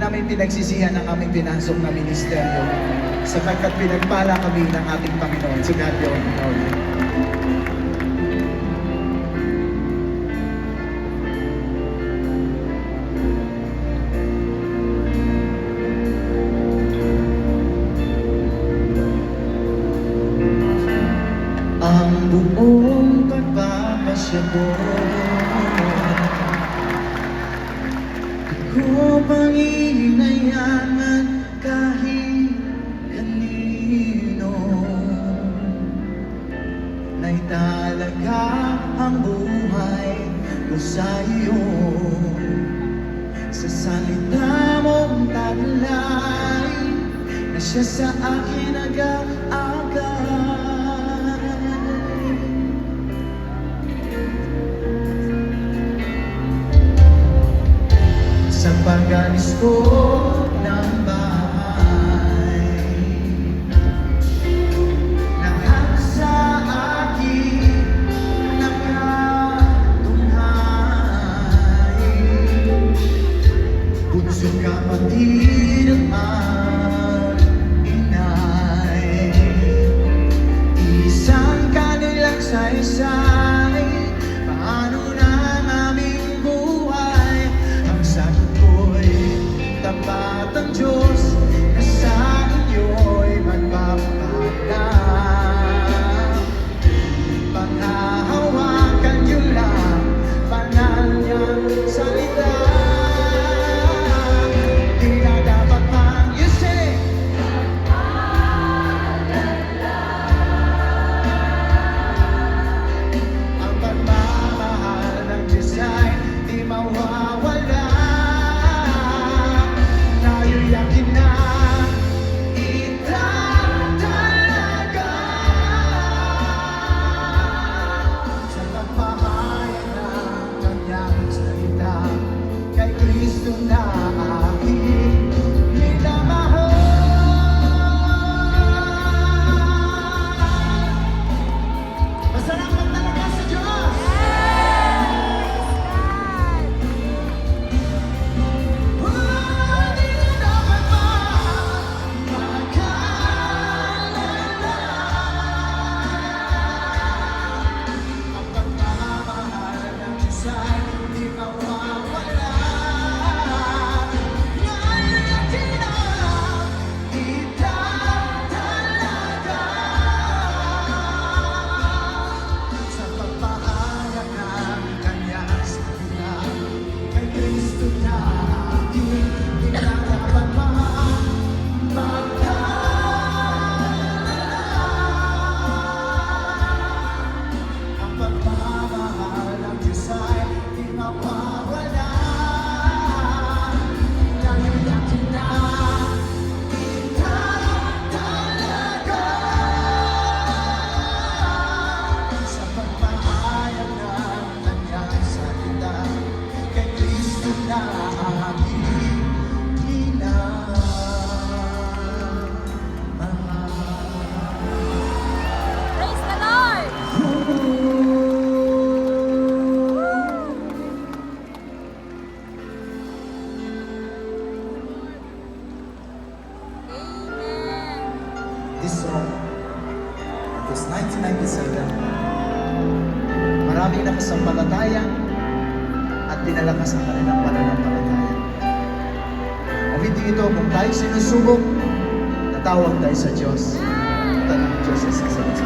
namin pinagsisihan ang aming pinasok na ministeryo sapagkat pinagpala kami ng ating Panginoon. So God be all the glory. Ang buong pagpapasya ko, di ko panghihinayangin kahit kanino. Na italaga ang buhay ko sa iyo, sa salita mong taglay na siya sa akin nag-aagay. Sa pag-alis ko ng bahay, lahat sa akin nakatunghay. Bunso kapatid at inay, isang kanilang saysay. Paano na ang aming buhay? Ang sagot ko'y tapat ang Diyos na sa inyo'y magpapala. Panghahawakan niyo lang banal niyang salita. Di na dapat pang isip ang pagmamahal ng Diyos ay di mawawala. Naiyakin na itatalaga sa pagpapahayag ng kanyang salita kay Kristo na aking minamahal. Masalamat talaga sa Diyos! Di na dapat magkalala ang pagmamahal ng Diyos ay di mawawala. Ngayon natin ang itatalaga sa pagpahayag ng kanyang salita kay Kristo na aking pinagpapahal. Ang pagmamahal ng Diyos ay di mawawala. Ngayon natin na itatalaga sa pagpahayag ng kanyang salita kay Kristo na aking Praise the Lord! Amen. This song, it was 1997. Maraming nakasampalataya at dinalakas ang kanilang pananampalataya. O hindi ito kung tayo sinusubok, natawag tayo sa Diyos. Tanong Diyos is excellent.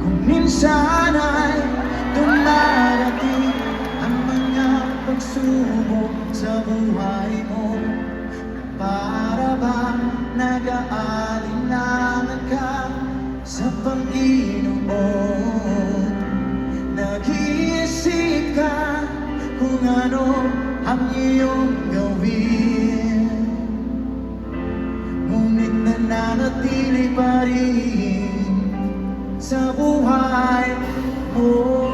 Kung minsan ay dumarating ang mga pagsubok sa buhay mo, para bang nag-aalinlangan ka sa Panginoon? Nag-iisip ka kung ano ang iyong gawin, ngunit nananatili pa rin sa buhay mo.